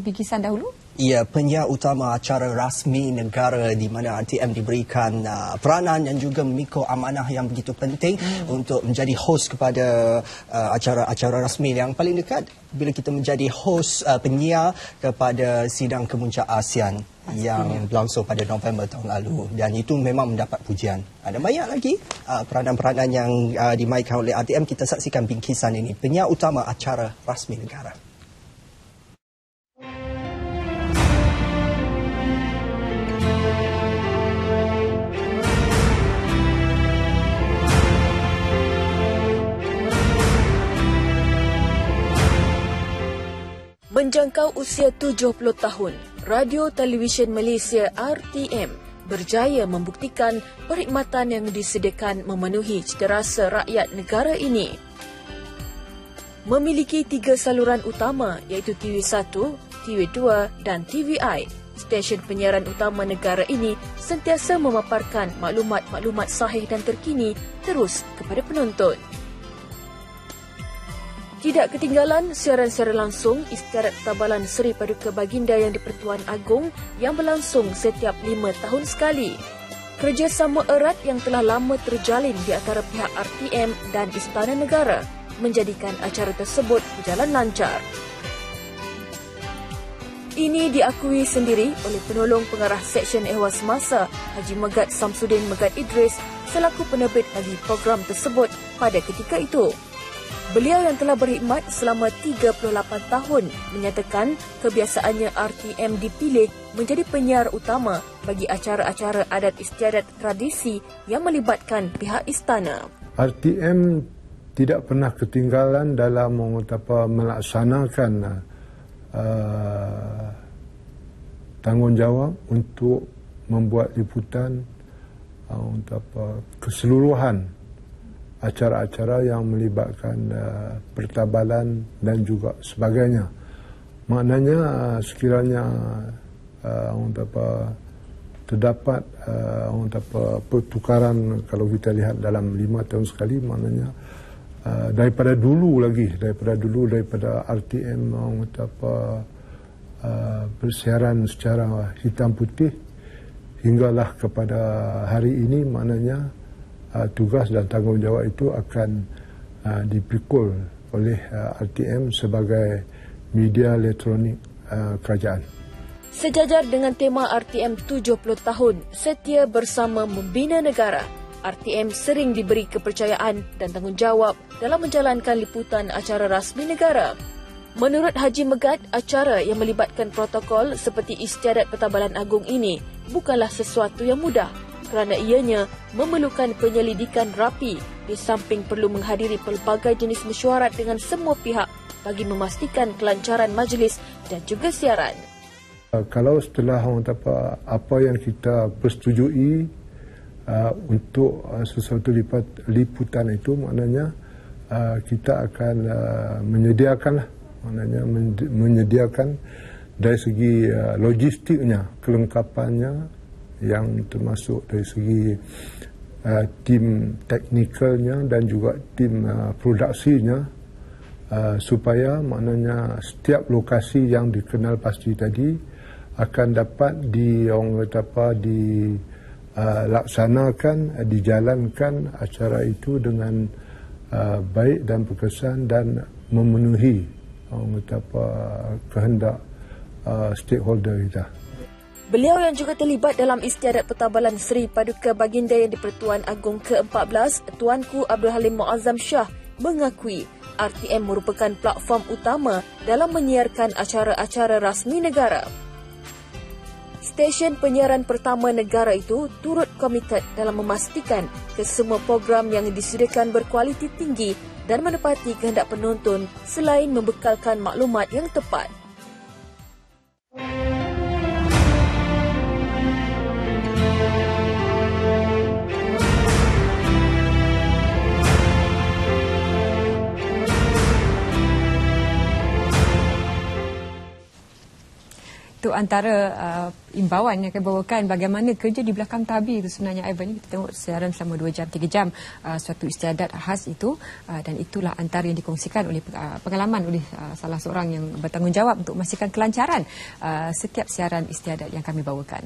Bingkisan dahulu? Ya, penyiar utama acara rasmi negara di mana RTM diberikan peranan dan juga memikul amanah yang begitu penting untuk menjadi host kepada acara-acara rasmi yang paling dekat bila kita menjadi host penyiar kepada sidang kemuncak ASEAN yang berlangsung pada November tahun lalu, dan itu memang mendapat pujian. Ada banyak lagi peranan-peranan yang dimainkan oleh RTM. Kita saksikan bingkisan ini, penyiar utama acara rasmi negara. Menjangkau usia 70 tahun, Radio Televisyen Malaysia RTM berjaya membuktikan perkhidmatan yang disediakan memenuhi citarasa rakyat negara ini. Memiliki 3 saluran utama iaitu TV1, TV2 dan TVI, stesen penyiaran utama negara ini sentiasa memaparkan maklumat-maklumat sahih dan terkini terus kepada penonton. Tidak ketinggalan siaran-siaran langsung Istiadat Pertabalan Seri Paduka Baginda Yang di-Pertuan Agong yang berlangsung setiap 5 tahun sekali. Kerjasama erat yang telah lama terjalin di antara pihak RTM dan Istana Negara menjadikan acara tersebut berjalan lancar. Ini diakui sendiri oleh penolong pengarah Seksyen Ehwal Semasa Haji Megat Samsudin Megat Idris selaku penerbit bagi program tersebut pada ketika itu. Beliau yang telah berkhidmat selama 38 tahun menyatakan kebiasaannya RTM dipilih menjadi penyiar utama bagi acara-acara adat istiadat tradisi yang melibatkan pihak istana. RTM tidak pernah ketinggalan dalam melaksanakan tanggungjawab untuk membuat liputan keseluruhan acara-acara yang melibatkan pertabalan dan juga sebagainya. Maknanya sekiranya terdapat pertukaran, kalau kita lihat dalam 5 tahun sekali, maknanya daripada dulu RTM bersiaran secara hitam putih hinggalah kepada hari ini, maknanya tugas dan tanggungjawab itu akan dipikul oleh RTM sebagai media elektronik kerajaan. Sejajar dengan tema RTM 70 tahun setia bersama membina negara, RTM sering diberi kepercayaan dan tanggungjawab dalam menjalankan liputan acara rasmi negara. Menurut Haji Megat, acara yang melibatkan protokol seperti Istiadat Pertabalan Agong ini bukanlah sesuatu yang mudah, kerana ianya memerlukan penyelidikan rapi di samping perlu menghadiri pelbagai jenis mesyuarat dengan semua pihak bagi memastikan kelancaran majlis dan juga siaran. Kalau setelah apa yang kita persetujui untuk sesuatu liputan itu, maknanya kita akan menyediakan dari segi logistiknya, kelengkapannya, yang termasuk dari segi tim teknikalnya dan juga tim produksinya, supaya maknanya setiap lokasi yang dikenal pasti tadi akan dapat dilaksanakan, dijalankan acara itu dengan baik dan berkesan dan memenuhi kehendak stakeholder kita. Beliau yang juga terlibat dalam Istiadat Pertabalan Seri Paduka Baginda Yang di-Pertuan Agong ke-14, Tuanku Abdul Halim Muazzam Shah, mengakui RTM merupakan platform utama dalam menyiarkan acara-acara rasmi negara. Stesen penyiaran pertama negara itu turut komited dalam memastikan kesemua program yang disediakan berkualiti tinggi dan menepati kehendak penonton selain membekalkan maklumat yang tepat. Itu antara imbauan yang akan bawakan bagaimana kerja di belakang tabir itu sebenarnya, Ivan. Kita tengok siaran selama 2 jam, 3 jam, suatu istiadat khas itu, dan itulah antara yang dikongsikan oleh pengalaman oleh salah seorang yang bertanggungjawab untuk memastikan kelancaran setiap siaran istiadat yang kami bawakan.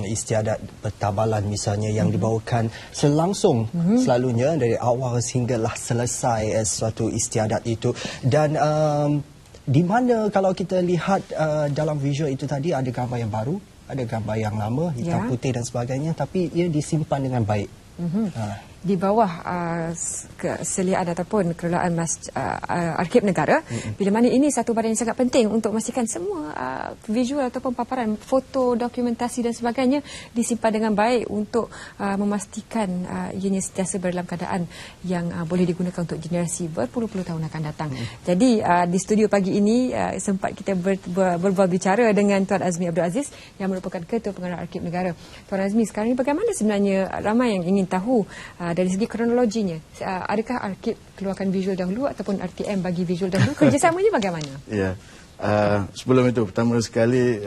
Istiadat bertabalan misalnya yang dibawakan selangsung selalunya dari awal sehinggalah selesai suatu istiadat itu. Dan di mana kalau kita lihat dalam visual itu tadi ada gambar yang baru, ada gambar yang lama, hitam putih dan sebagainya, tapi ia disimpan dengan baik. Di bawah keseliaan ataupun kelolaan Arsip Negara, bila mana ini satu badan yang sangat penting untuk memastikan semua visual ataupun paparan foto, dokumentasi dan sebagainya disimpan dengan baik untuk memastikan ianya sentiasa dalam keadaan yang boleh digunakan untuk generasi berpuluh-puluh tahun akan datang. Jadi di studio pagi ini sempat kita berbicara dengan Tuan Azmi Abdul Aziz yang merupakan Ketua Pengarah Arsip Negara. Tuan Azmi, sekarang ini bagaimana sebenarnya, ramai yang ingin tahu dari segi kronologinya, adakah Arsip keluarkan visual dahulu ataupun RTM bagi visual dahulu? Kerjasamanya bagaimana? Ya, sebelum itu pertama sekali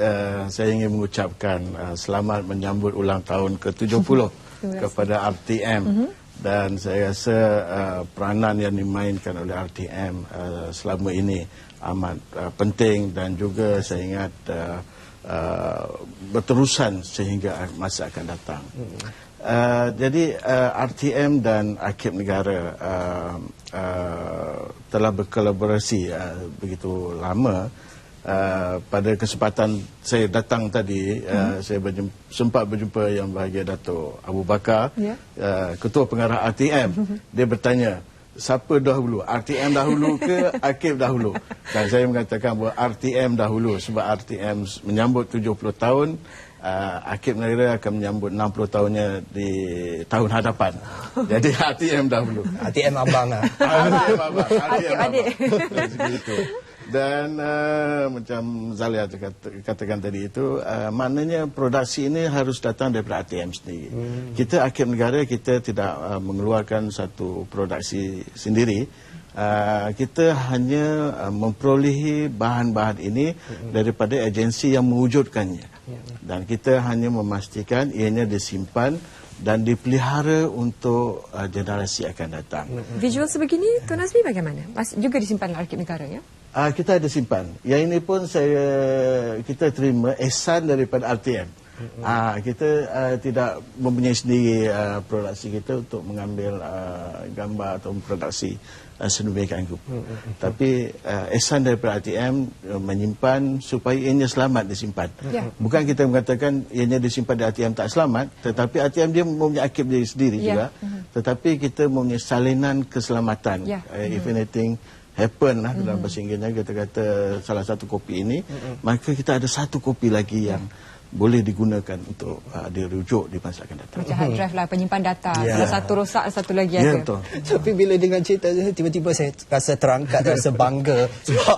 saya ingin mengucapkan selamat menyambut ulang tahun ke-70 kepada RTM. Dan saya rasa peranan yang dimainkan oleh RTM selama ini amat penting, dan juga saya ingat berterusan sehingga masa akan datang. Jadi RTM dan Arsip Negara telah berkolaborasi begitu lama. Pada kesempatan saya datang tadi, saya sempat berjumpa Yang Berbahagia Dato' Abu Bakar, Ketua Pengarah RTM. Dia bertanya, siapa dahulu, RTM dahulu ke Arsip dahulu? Dan saya mengatakan bahawa RTM dahulu, sebab RTM menyambut 70 tahun. Arsip Negara akan menyambut 60 tahunnya di tahun hadapan. Jadi RTM dahulu. RTM abang lah. RTM abang. Arsip adik. Dan macam Zalia katakan tadi itu, maknanya produksi ini harus datang daripada RTM sendiri. Kita Arsip Negara, kita tidak mengeluarkan satu produksi sendiri. Kita hanya memperolehi bahan-bahan ini daripada agensi yang mewujudkannya. Dan kita hanya memastikan ianya disimpan dan dipelihara untuk generasi akan datang. Visual sebegini, Tuan Azmi bagaimana? Juga disimpan oleh Arsip Negara, ya? Kita ada simpan. Yang ini pun kita terima ihsan daripada RTM. Kita tidak mempunyai sendiri produksi kita untuk mengambil gambar atau produksi sedemikian rupa. Tapi ihsan daripada RTM menyimpan supaya ianya selamat disimpan. Bukan kita mengatakan ianya disimpan di RTM tak selamat, tetapi RTM dia mempunyai arsip dia sendiri juga. Tetapi kita mempunyai salinan keselamatan. If anything happen lah dalam bahasa Inggerisnya, kita kata salah satu kopi ini, maka kita ada satu kopi lagi yang boleh digunakan untuk dirujuk di masa akan datang. Macam hard drive lah, penyimpan data. Salah satu rosak, satu lagi ada. Betul. Tapi bila dengan cerita tiba-tiba saya rasa terangkat, rasa bangga. Sebab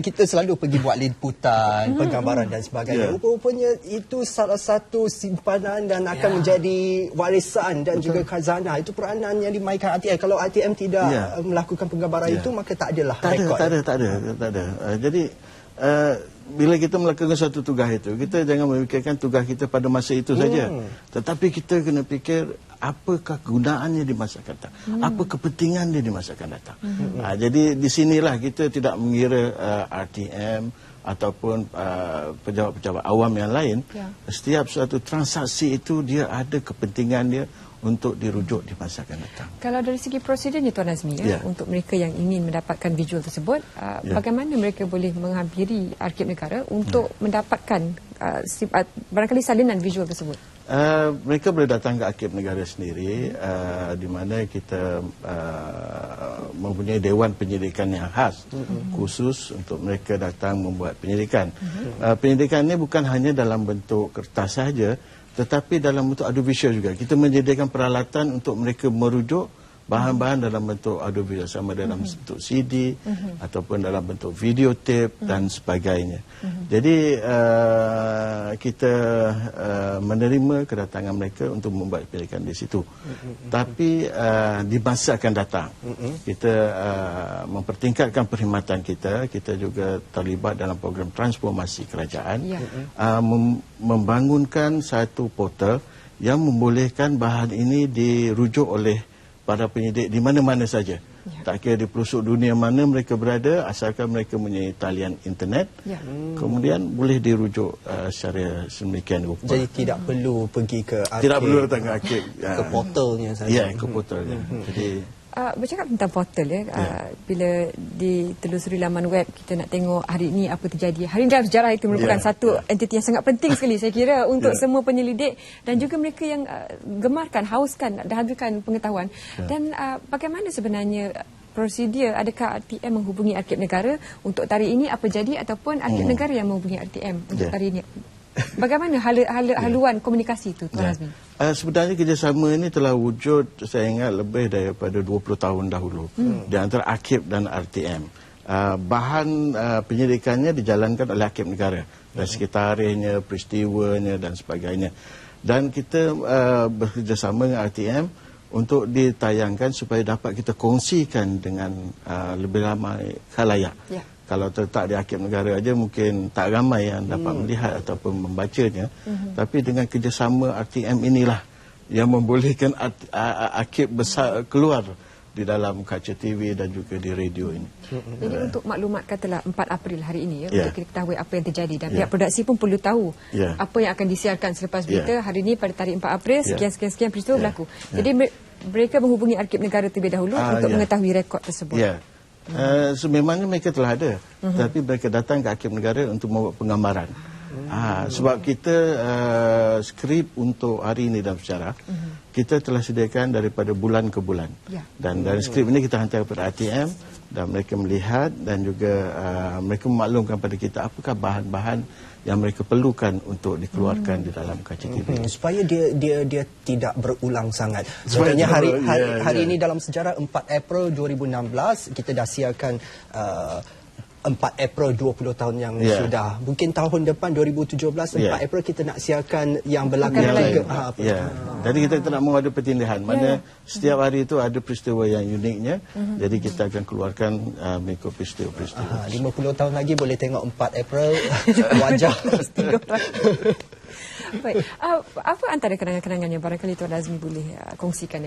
kita selalu pergi buat liputan, penggambaran dan sebagainya. Rupanya itu salah satu simpanan dan akan menjadi warisan dan juga khazanah. Itu peranan yang dimainkan RTM. Kalau RTM tidak melakukan penggambaran itu, maka tak adalah rekod. Tak ada. Jadi bila kita melakukan satu tugas itu, kita jangan memikirkan tugas kita pada masa itu saja. Tetapi kita kena fikir apakah kegunaannya di masa akan datang. Apa kepentingan dia di masa akan datang. Jadi di sinilah kita tidak mengira RTM ataupun pejabat-pejabat awam yang lain. Setiap suatu transaksi itu dia ada kepentingan dia untuk dirujuk di masa akan datang. Kalau dari segi prosedurnya, Tuan Azmi, untuk mereka yang ingin mendapatkan visual tersebut, bagaimana mereka boleh menghampiri Arsip Negara untuk mendapatkan barangkali salinan visual tersebut? Mereka boleh datang ke Arsip Negara sendiri, di mana kita mempunyai Dewan Penyelidikan yang khas, khusus untuk mereka datang membuat penyelidikan. Penyelidikan ini bukan hanya dalam bentuk kertas sahaja, tetapi dalam bentuk audiovisual juga. Kita menyediakan peralatan untuk mereka merujuk bahan-bahan dalam bentuk audiovisual, sama dalam bentuk CD ataupun dalam bentuk videotape dan sebagainya. Jadi kita menerima kedatangan mereka untuk membuat pilihan di situ. Tapi di masa akan datang kita mempertingkatkan perkhidmatan kita. Kita juga terlibat dalam program transformasi kerajaan, membangunkan satu portal yang membolehkan bahan ini dirujuk oleh para penyidik di mana-mana saja. Tak kira di pelosok dunia mana mereka berada, asalkan mereka mempunyai talian internet, kemudian boleh dirujuk secara sedemikian rupa. Jadi tidak perlu pergi ke arkib. Tidak perlu datang ke arkib. Ke portalnya saja. Ya, ke portalnya. Jadi bercakap tentang portal bila ditelusuri laman web, kita nak tengok hari ini apa terjadi. Hari ini dalam sejarah itu merupakan satu entiti yang sangat penting sekali saya kira untuk semua penyelidik dan juga mereka yang gemarkan, hauskan, dahagakan pengetahuan. Dan bagaimana sebenarnya prosedur, adakah RTM menghubungi Arkib Negara untuk tarikh ini apa jadi, ataupun Arkib Negara yang menghubungi RTM untuk tarikh ini? Bagaimana haluan komunikasi itu, Tuan Azmi? Sebenarnya kerjasama ini telah wujud, saya ingat, lebih daripada 20 tahun dahulu di antara Arkib dan RTM. Bahan penyidikannya dijalankan oleh Arkib Negara, dari sekitarnya, peristiwanya dan sebagainya. Dan kita bekerjasama dengan RTM untuk ditayangkan supaya dapat kita kongsikan dengan lebih ramai khalayak. Kalau terletak di Arkib Negara aja mungkin tak ramai yang dapat melihat ataupun membacanya. Tapi dengan kerjasama RTM inilah yang membolehkan arkib besar keluar di dalam kaca TV dan juga di radio ini. Jadi untuk maklumat, katalah 4 April hari ini, untuk kita ketahui apa yang terjadi, dan pihak produksi pun perlu tahu apa yang akan disiarkan selepas berita hari ini pada tarikh 4 April, sekian-sekian peristiwa berlaku. Jadi mereka menghubungi Arkib Negara terlebih dahulu untuk mengetahui rekod tersebut. Sememangnya mereka telah ada, tapi mereka datang ke Arkib Negara untuk membuat penggambaran. Sebab kita skrip untuk hari ini dalam sejarah kita telah sediakan daripada bulan ke bulan, dan dari skrip ini kita hantar kepada RTM dan mereka melihat dan juga mereka memaklumkan pada kita apakah bahan-bahan yang mereka perlukan untuk dikeluarkan di dalam kaca TV. Supaya dia tidak berulang sangat. Sebenarnya hari ini dalam sejarah 4 April 2016 kita dah siarkan 4 April 20 tahun yang sudah. Mungkin tahun depan 2017 4 April kita nak siarkan yang berlaku juga. Jadi kita nak mahu ada pertindahan. Mana setiap hari itu ada peristiwa yang uniknya. Jadi kita akan keluarkan mengikut peristiwa-peristiwa. 50 tahun lagi boleh tengok 4 April wajah. Baik. Apa antara kenangan-kenangan yang barangkali Tuan Azmi boleh kongsikan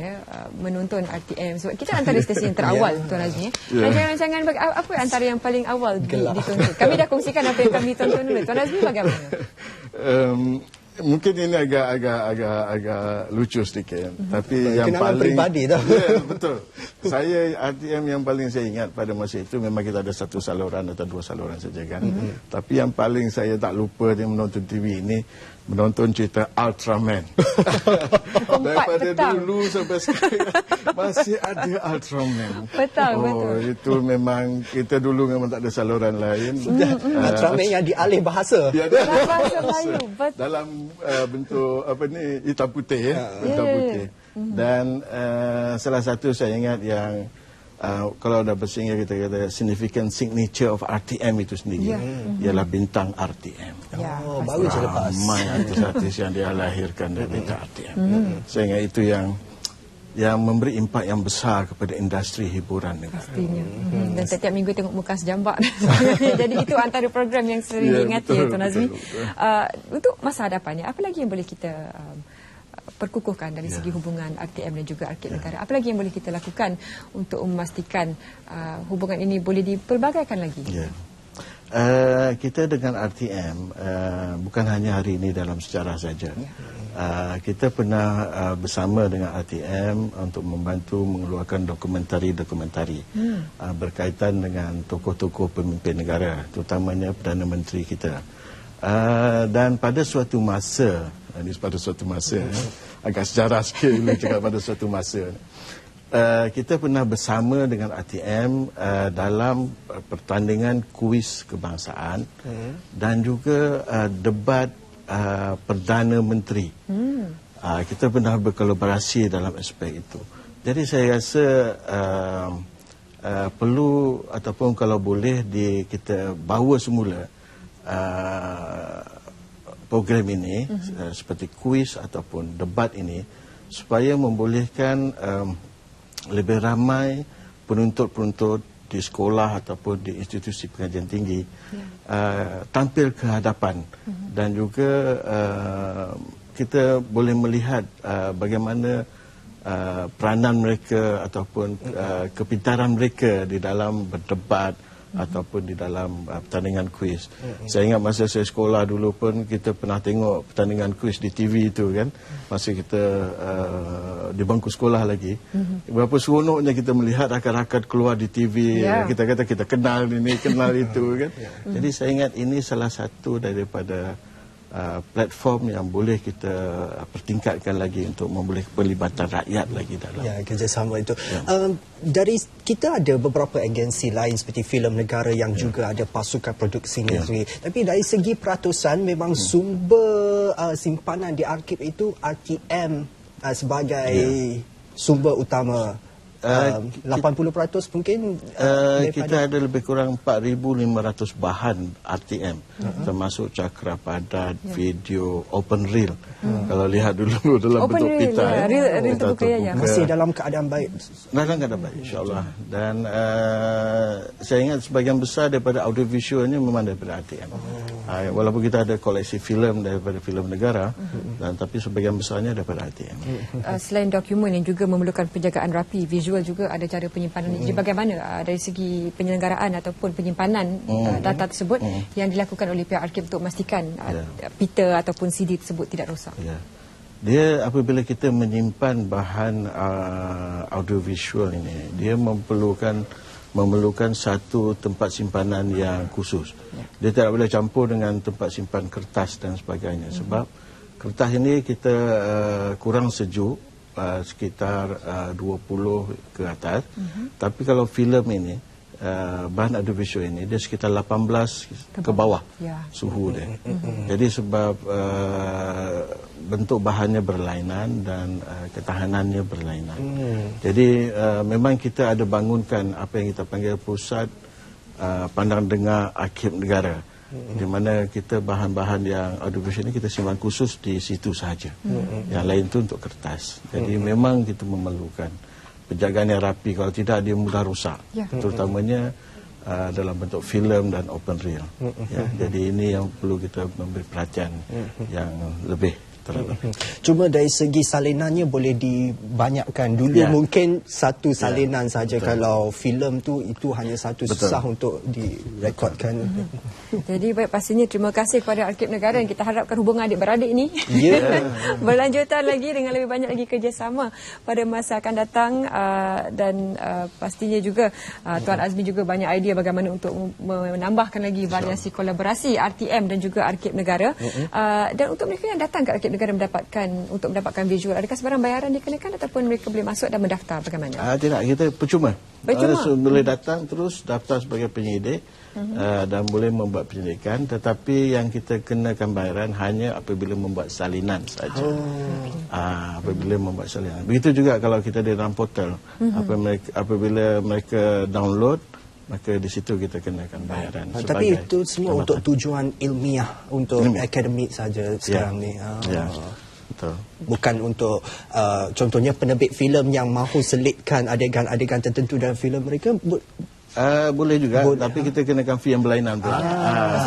menonton RTM? Sebab kita antara stesen yang terawal, Tuan Azmi. Rancangan apa antara yang paling awal ditonton? Kami dah kongsikan apa yang kami tonton dulu. Tuan Azmi bagaimana? Mungkin ini agak lucu sedikit, tapi yang kenangan paling peribadi tau. Betul. Saya RTM yang paling saya ingat pada masa itu memang kita ada satu saluran atau 2 saluran saja kan. Tapi yang paling saya tak lupa dia menonton TV ini, menonton cerita Ultraman. Daripada dulu sampai sekarang masih ada Ultraman. Betul. Itu memang kita dulu memang tak ada saluran lain. Ultraman yang dialih bahasa. Bahasa Melayu. Dalam bentuk hitam putih hitam putih. Dan salah satu saya ingat yang kalau dah bersinggah kita kata significant signature of RTM itu sendiri ialah bintang RTM. Baru je lepas. Ramai artis-artis yang dia lahirkan dari bintang RTM. Saya ingat itu yang memberi impak yang besar kepada industri hiburan negara. Pastinya. Dan setiap minggu tengok muka sejambak. Jadi itu antara program yang sering diingati Tuan Azmi. Untuk masa hadapannya, apa lagi yang boleh kita perkukuhkan dari segi hubungan RTM dan juga Arkib Negara? Apa lagi yang boleh kita lakukan untuk memastikan hubungan ini boleh dipelbagaikan lagi? Kita dengan RTM bukan hanya hari ini dalam sejarah saja. Kita pernah bersama dengan RTM untuk membantu mengeluarkan dokumentari berkaitan dengan tokoh-tokoh pemimpin negara, terutamanya Perdana Menteri kita. Dan pada suatu masa, agak sejarah sikit bila cakap pada suatu masa, kita pernah bersama dengan RTM dalam pertandingan kuis kebangsaan dan juga debat Perdana Menteri. Kita pernah berkolaborasi dalam aspek itu. Jadi saya rasa perlu ataupun kalau boleh kita bawa semula program ini seperti kuis ataupun debat ini supaya membolehkan lebih ramai penuntut-penuntut di sekolah ataupun di institusi pengajian tinggi tampil ke hadapan dan juga kita boleh melihat bagaimana peranan mereka ataupun kepintaran mereka di dalam berdebat ataupun di dalam pertandingan kuis. Saya ingat masa saya sekolah dulu pun kita pernah tengok pertandingan kuis di TV itu kan. Masa kita di bangku sekolah lagi. Berapa seronoknya kita melihat rakan-rakan keluar di TV. Kita kata kita kenal ini, kenal itu kan. Jadi saya ingat ini salah satu daripada platform yang boleh kita pertingkatkan lagi untuk memboleh pelibatan rakyat lagi dalam kerjasama itu. Dari kita ada beberapa agensi lain seperti filem negara yang juga ada pasukan produksinya sendiri. Tapi dari segi peratusan memang sumber simpanan di arkib itu RTM sebagai sumber utama. 80% mungkin kita ada lebih kurang 4,500 bahan RTM termasuk cakra padat, video, open reel. Kalau lihat dulu dalam open bentuk reel, pita reel terbuka masih dalam keadaan baik. Dalam keadaan baik insya-Allah. Dan saya ingat sebagian besar daripada audio visualnya memang daripada RTM. Walaupun kita ada koleksi filem daripada filem negara tapi sebagian besarnya daripada RTM. Selain dokumen yang juga memerlukan penjagaan rapi, visual juga ada cara penyimpanan. Jadi bagaimana dari segi penyelenggaraan ataupun penyimpanan data tersebut yang dilakukan oleh pihak arkib untuk memastikan pita ataupun CD tersebut tidak rosak? Dia apabila kita menyimpan bahan audiovisual ini, dia memerlukan satu tempat simpanan yang khusus. Dia tidak boleh campur dengan tempat simpan kertas dan sebagainya. Sebab kertas ini kita kurang sejuk, sekitar 20 ke atas. Tapi kalau filem ini, bahan audiovisual ini, dia sekitar 18 ke bawah suhu dia. Jadi sebab bentuk bahannya berlainan dan ketahanannya berlainan. Jadi memang kita ada bangunkan apa yang kita panggil pusat pandang dengar arkib negara. Di mana kita bahan-bahan yang audiovisual ini kita simpan khusus di situ sahaja. Yang lain itu untuk kertas. Jadi memang kita memerlukan penjagaan yang rapi. Kalau tidak dia mudah rosak. Terutamanya dalam bentuk filem dan open reel. Jadi ini yang perlu kita memberi perhatian yang lebih terhadap. Cuma dari segi salinannya boleh dibanyakkan. Dulu mungkin satu salinan saja. Kalau filem tu itu hanya satu, susah untuk direkodkan. Jadi baik, pastinya terima kasih kepada Arkib Negara yang kita harapkan hubungan adik-beradik ini berlanjutan lagi dengan lebih banyak lagi kerjasama pada masa akan datang. Dan pastinya juga Tuan Azmi juga banyak idea bagaimana untuk menambahkan lagi variasi kolaborasi RTM dan juga Arkib Negara. Dan untuk mereka yang datang ke Arkib Negara mendapatkan visual, adakah sebarang bayaran dikenakan ataupun mereka boleh masuk dan mendaftar bagaimana? Tidak, kita percuma. Boleh datang terus daftar sebagai penyidik dan boleh membuat penyelidikan, tetapi yang kita kenakan bayaran hanya apabila membuat salinan saja. Apabila membuat salinan. Begitu juga kalau kita di dalam portal, apabila mereka download, maka di situ kita kenakan bayaran. Tapi itu semua untuk tujuan ilmiah, untuk akademik saja sekarang ni. Betul. Bukan untuk contohnya penerbit filem yang mahu selitkan adegan-adegan tertentu dalam filem mereka. Boleh juga, tapi kita kenakan fee yang berlainan pula.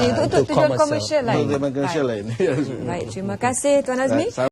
Itu untuk tujuan komersial lain. Komersial lain. Baik, terima kasih Tuan Azmi.